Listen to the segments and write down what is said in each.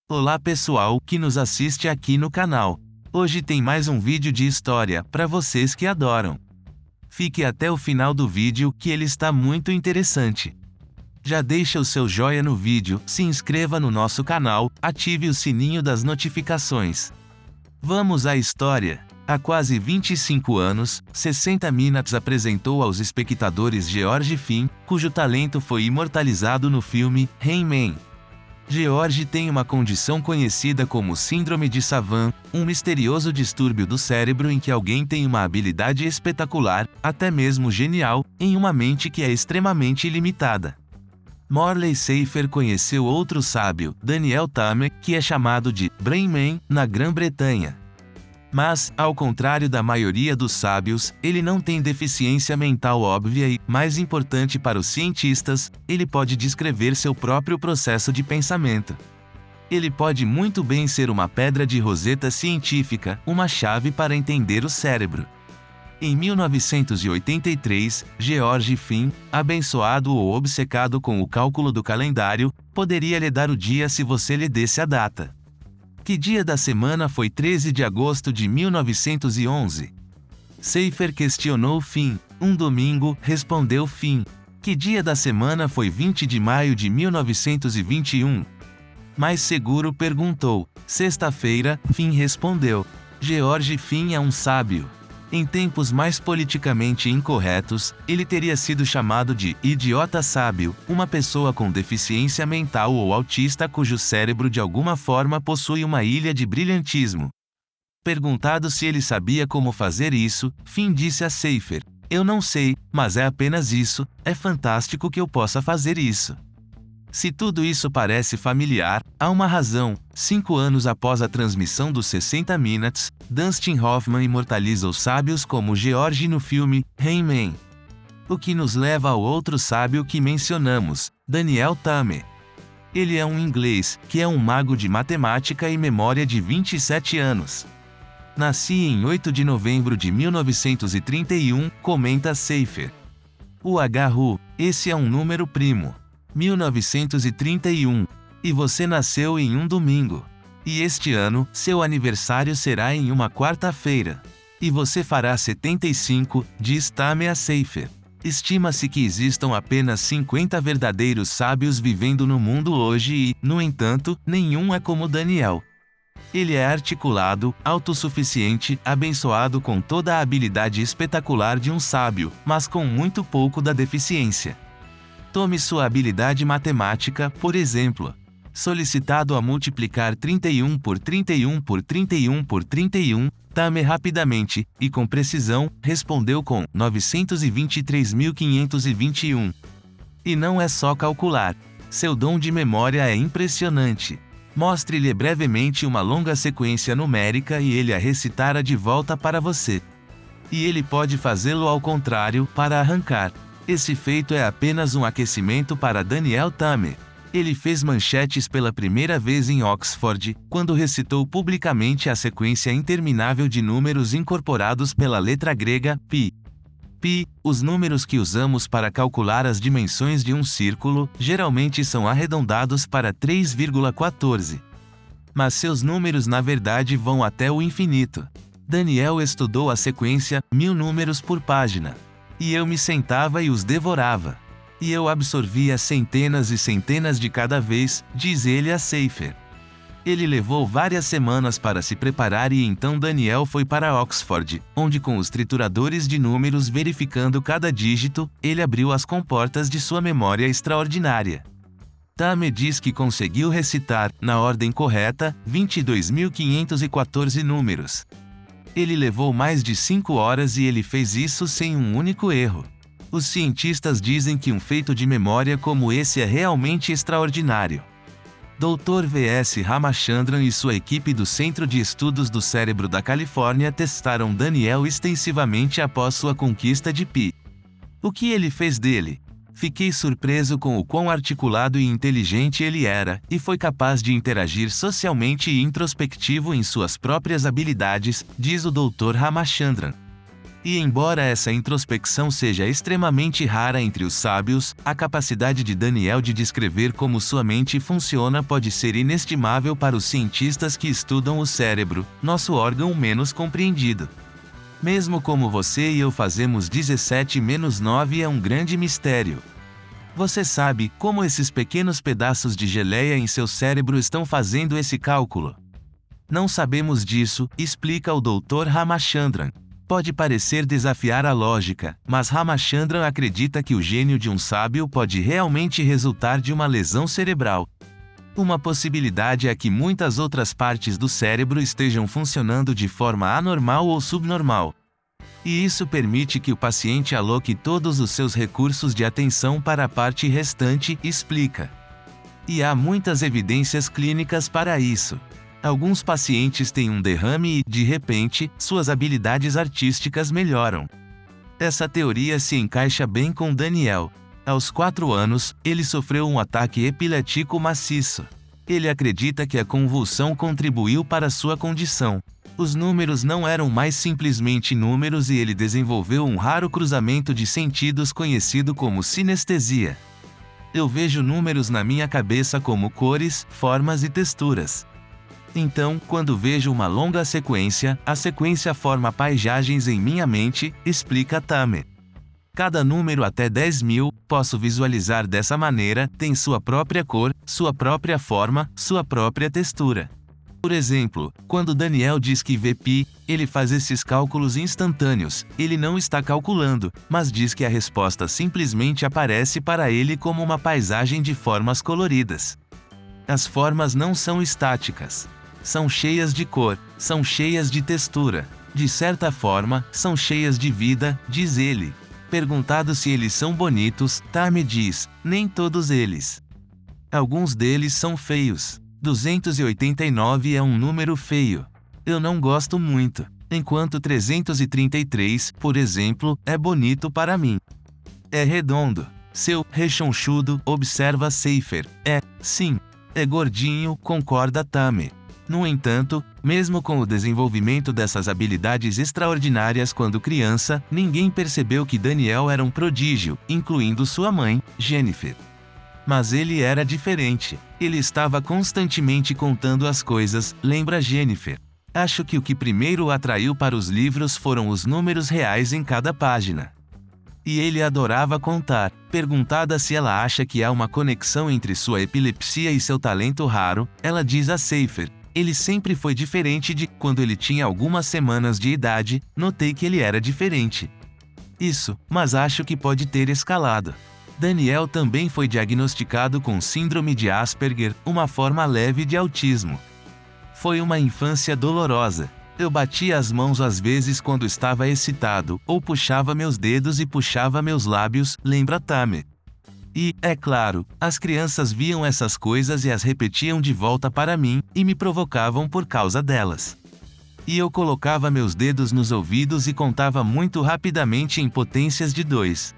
Olá pessoal que nos assiste aqui no canal. Hoje tem mais um vídeo de história para vocês que adoram. Fique até o final do vídeo que ele está muito interessante. Já deixa o seu joinha no vídeo, se inscreva no nosso canal, ative o sininho das notificações. Vamos à história. Há quase 25 anos, 60 Minutes apresentou aos espectadores George Finn, cujo talento foi imortalizado no filme Rain Man. George tem uma condição conhecida como Síndrome de Savant, um misterioso distúrbio do cérebro em que alguém tem uma habilidade espetacular, até mesmo genial, em uma mente que é extremamente limitada. Morley Safer conheceu outro sábio, Daniel Tame, que é chamado de Brain Man, na Grã-Bretanha. Mas, ao contrário da maioria dos sábios, ele não tem deficiência mental óbvia e, mais importante para os cientistas, ele pode descrever seu próprio processo de pensamento. Ele pode muito bem ser uma pedra de roseta científica, uma chave para entender o cérebro. Em 1983, George Finn, abençoado ou obcecado com o cálculo do calendário, poderia lhe dar o dia se você lhe desse a data. Que dia da semana foi 13 de agosto de 1911? Safer questionou Finn. Um domingo, respondeu Finn. Que dia da semana foi 20 de maio de 1921? Mais seguro perguntou. Sexta-feira, Finn respondeu. George Finn é um sábio. Em tempos mais politicamente incorretos, ele teria sido chamado de idiota sábio, uma pessoa com deficiência mental ou autista cujo cérebro de alguma forma possui uma ilha de brilhantismo. Perguntado se ele sabia como fazer isso, Finn disse a Safer: "Eu não sei, mas é apenas isso, é fantástico que eu possa fazer isso." Se tudo isso parece familiar, há uma razão. 5 anos após a transmissão dos 60 Minutes, Dustin Hoffman imortaliza os sábios como George no filme Rain Man. O que nos leva ao outro sábio que mencionamos, Daniel Tame. Ele é um inglês, que é um mago de matemática e memória de 27 anos. Nasci em 8 de novembro de 1931, comenta Safer. Esse é um número primo. 1931. E você nasceu em um domingo. E este ano, seu aniversário será em uma quarta-feira. E você fará 75, diz Tame a Safer. Estima-se que existam apenas 50 verdadeiros sábios vivendo no mundo hoje e, no entanto, nenhum é como Daniel. Ele é articulado, autossuficiente, abençoado com toda a habilidade espetacular de um sábio, mas com muito pouco da deficiência. Tome sua habilidade matemática, por exemplo. Solicitado a multiplicar 31 por 31 por 31 por 31, Tame rapidamente, e com precisão, respondeu com 923.521. E não é só calcular. Seu dom de memória é impressionante. Mostre-lhe brevemente uma longa sequência numérica e ele a recitará de volta para você. E ele pode fazê-lo ao contrário, para arrancar. Esse feito é apenas um aquecimento para Daniel Tame. Ele fez manchetes pela primeira vez em Oxford, quando recitou publicamente a sequência interminável de números incorporados pela letra grega π. Π, os números que usamos para calcular as dimensões de um círculo, geralmente são arredondados para 3,14. Mas seus números na verdade vão até o infinito. Daniel estudou a sequência 1000 números por página. E eu me sentava e os devorava. E eu absorvia centenas e centenas de cada vez, diz ele a Safer. Ele levou várias semanas para se preparar e então Daniel foi para Oxford, onde com os trituradores de números verificando cada dígito, ele abriu as comportas de sua memória extraordinária. Tame diz que conseguiu recitar, na ordem correta, 22.514 números. Ele levou mais de 5 horas e ele fez isso sem um único erro. Os cientistas dizem que um feito de memória como esse é realmente extraordinário. Dr. V.S. Ramachandran e sua equipe do Centro de Estudos do Cérebro da Califórnia testaram Daniel extensivamente após sua conquista de π. O que ele fez dele? Fiquei surpreso com o quão articulado e inteligente ele era, e foi capaz de interagir socialmente e introspectivo em suas próprias habilidades, diz o Dr. Ramachandran. E embora essa introspecção seja extremamente rara entre os sábios, a capacidade de Daniel de descrever como sua mente funciona pode ser inestimável para os cientistas que estudam o cérebro, nosso órgão menos compreendido. Mesmo como você e eu fazemos 17 menos 9 é um grande mistério. Você sabe como esses pequenos pedaços de geleia em seu cérebro estão fazendo esse cálculo? Não sabemos disso, explica o Dr. Ramachandran. Pode parecer desafiar a lógica, mas Ramachandran acredita que o gênio de um sábio pode realmente resultar de uma lesão cerebral. Uma possibilidade é que muitas outras partes do cérebro estejam funcionando de forma anormal ou subnormal. E isso permite que o paciente aloque todos os seus recursos de atenção para a parte restante, explica. E há muitas evidências clínicas para isso. Alguns pacientes têm um derrame e, de repente, suas habilidades artísticas melhoram. Essa teoria se encaixa bem com Daniel. Aos 4 anos, ele sofreu um ataque epilético maciço. Ele acredita que a convulsão contribuiu para sua condição. Os números não eram mais simplesmente números e ele desenvolveu um raro cruzamento de sentidos conhecido como sinestesia. Eu vejo números na minha cabeça como cores, formas e texturas. Então, quando vejo uma longa sequência, a sequência forma paisagens em minha mente, explica Tame. Cada número até 10.000, posso visualizar dessa maneira, tem sua própria cor, sua própria forma, sua própria textura. Por exemplo, quando Daniel diz que vê pi, ele faz esses cálculos instantâneos, ele não está calculando, mas diz que a resposta simplesmente aparece para ele como uma paisagem de formas coloridas. As formas não são estáticas. São cheias de cor, são cheias de textura. De certa forma, são cheias de vida, diz ele. Perguntado se eles são bonitos, Tame diz, nem todos eles. Alguns deles são feios. 289 é um número feio. Eu não gosto muito. Enquanto 333, por exemplo, é bonito para mim. É redondo. Seu rechonchudo, observa Seifer. Sim. É gordinho, concorda Tame. No entanto, mesmo com o desenvolvimento dessas habilidades extraordinárias quando criança, ninguém percebeu que Daniel era um prodígio, incluindo sua mãe, Jennifer. Mas ele era diferente. Ele estava constantemente contando as coisas, lembra Jennifer. Acho que o que primeiro o atraiu para os livros foram os números reais em cada página. E ele adorava contar. Perguntada se ela acha que há uma conexão entre sua epilepsia e seu talento raro, ela diz a Seifer. Ele sempre foi diferente de quando ele tinha algumas semanas de idade, notei que ele era diferente. Isso, mas acho que pode ter escalado. Daniel também foi diagnosticado com síndrome de Asperger, uma forma leve de autismo. Foi uma infância dolorosa. Eu batia as mãos às vezes quando estava excitado, ou puxava meus dedos e puxava meus lábios, lembra Tame. E, é claro, as crianças viam essas coisas e as repetiam de volta para mim, e me provocavam por causa delas. E eu colocava meus dedos nos ouvidos e contava muito rapidamente em potências de 2.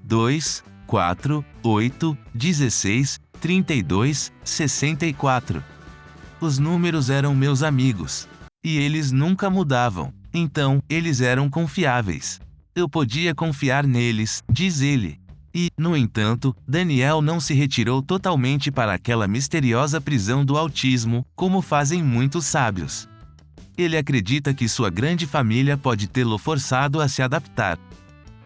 2, 4, 8, 16, 32, 64. Os números eram meus amigos. E eles nunca mudavam. Então, eles eram confiáveis. Eu podia confiar neles, diz ele. E, no entanto, Daniel não se retirou totalmente para aquela misteriosa prisão do autismo, como fazem muitos sábios. Ele acredita que sua grande família pode tê-lo forçado a se adaptar.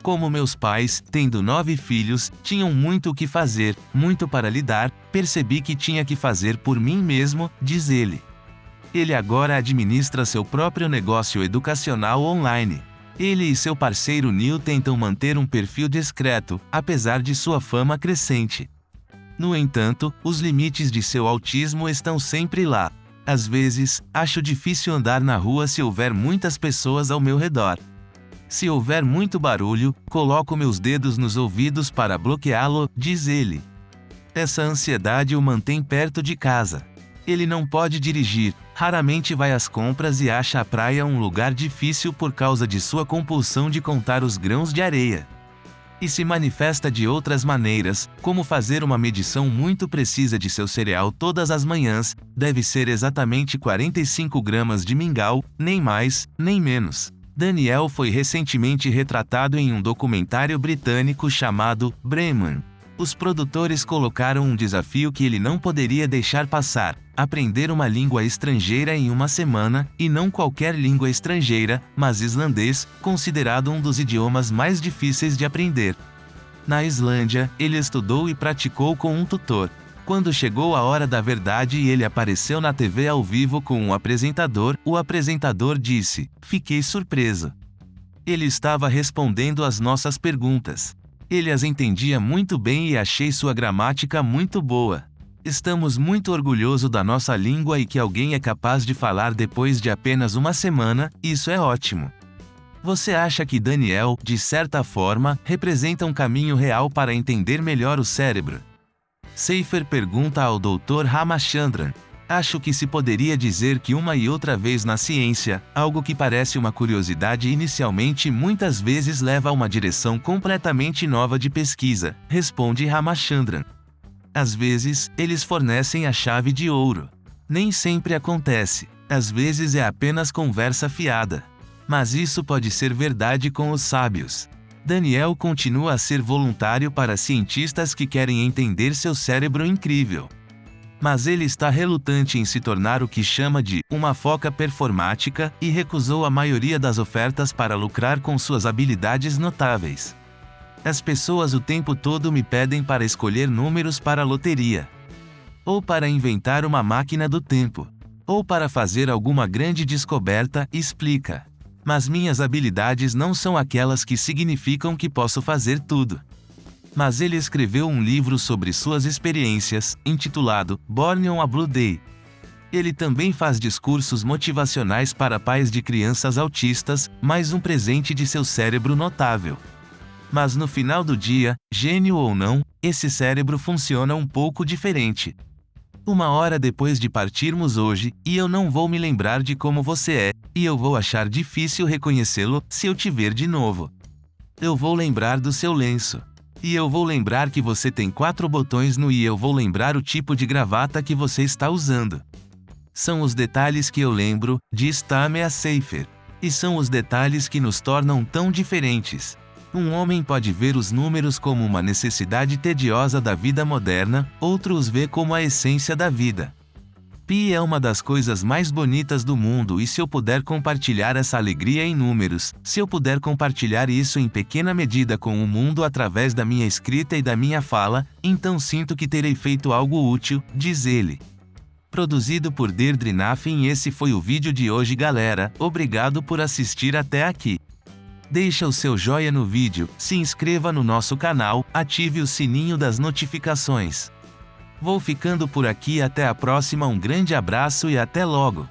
Como meus pais, tendo 9 filhos, tinham muito o que fazer, muito para lidar, percebi que tinha que fazer por mim mesmo, diz ele. Ele agora administra seu próprio negócio educacional online. Ele e seu parceiro Neil tentam manter um perfil discreto, apesar de sua fama crescente. No entanto, os limites de seu autismo estão sempre lá. Às vezes, acho difícil andar na rua se houver muitas pessoas ao meu redor. Se houver muito barulho, coloco meus dedos nos ouvidos para bloqueá-lo, diz ele. Essa ansiedade o mantém perto de casa. Ele não pode dirigir, raramente vai às compras e acha a praia um lugar difícil por causa de sua compulsão de contar os grãos de areia. E se manifesta de outras maneiras, como fazer uma medição muito precisa de seu cereal todas as manhãs, deve ser exatamente 45 gramas de mingau, nem mais, nem menos. Daniel foi recentemente retratado em um documentário britânico chamado Bremen. Os produtores colocaram um desafio que ele não poderia deixar passar: aprender uma língua estrangeira em uma semana, e não qualquer língua estrangeira, mas islandês, considerado um dos idiomas mais difíceis de aprender. Na Islândia, ele estudou e praticou com um tutor. Quando chegou a hora da verdade e ele apareceu na TV ao vivo com um apresentador, o apresentador disse: "Fiquei surpreso. Ele estava respondendo às nossas perguntas. Ele as entendia muito bem e achei sua gramática muito boa. Estamos muito orgulhosos da nossa língua e que alguém é capaz de falar depois de apenas uma semana, isso é ótimo." Você acha que Daniel, de certa forma, representa um caminho real para entender melhor o cérebro? Seifer pergunta ao Dr. Ramachandran: "Acho que se poderia dizer que uma e outra vez na ciência, algo que parece uma curiosidade inicialmente muitas vezes leva a uma direção completamente nova de pesquisa", responde Ramachandran. "Às vezes, eles fornecem a chave de ouro. Nem sempre acontece. Às vezes é apenas conversa fiada. Mas isso pode ser verdade com os sábios." Daniel continua a ser voluntário para cientistas que querem entender seu cérebro incrível. Mas ele está relutante em se tornar o que chama de uma foca performática e recusou a maioria das ofertas para lucrar com suas habilidades notáveis. "As pessoas o tempo todo me pedem para escolher números para a loteria. Ou para inventar uma máquina do tempo. Ou para fazer alguma grande descoberta", explica. "Mas minhas habilidades não são aquelas que significam que posso fazer tudo." Mas ele escreveu um livro sobre suas experiências, intitulado Born on a Blue Day. Ele também faz discursos motivacionais para pais de crianças autistas, mais um presente de seu cérebro notável. Mas no final do dia, gênio ou não, esse cérebro funciona um pouco diferente. Uma hora depois de partirmos hoje, e eu não vou me lembrar de como você é, e eu vou achar difícil reconhecê-lo se eu te ver de novo. Eu vou lembrar do seu lenço. E eu vou lembrar que você tem 4 botões no e eu vou lembrar o tipo de gravata que você está usando. São os detalhes que eu lembro, diz Tamea Seifer. E são os detalhes que nos tornam tão diferentes. Um homem pode ver os números como uma necessidade tediosa da vida moderna, outro os vê como a essência da vida. Pi é uma das coisas mais bonitas do mundo e se eu puder compartilhar essa alegria em números, se eu puder compartilhar isso em pequena medida com o mundo através da minha escrita e da minha fala, então sinto que terei feito algo útil, diz ele. Produzido por Deirdre Naffin. Esse foi o vídeo de hoje, galera. Obrigado por assistir até aqui. Deixa o seu joinha no vídeo, se inscreva no nosso canal, ative o sininho das notificações. Vou ficando por aqui, até a próxima, um grande abraço e até logo!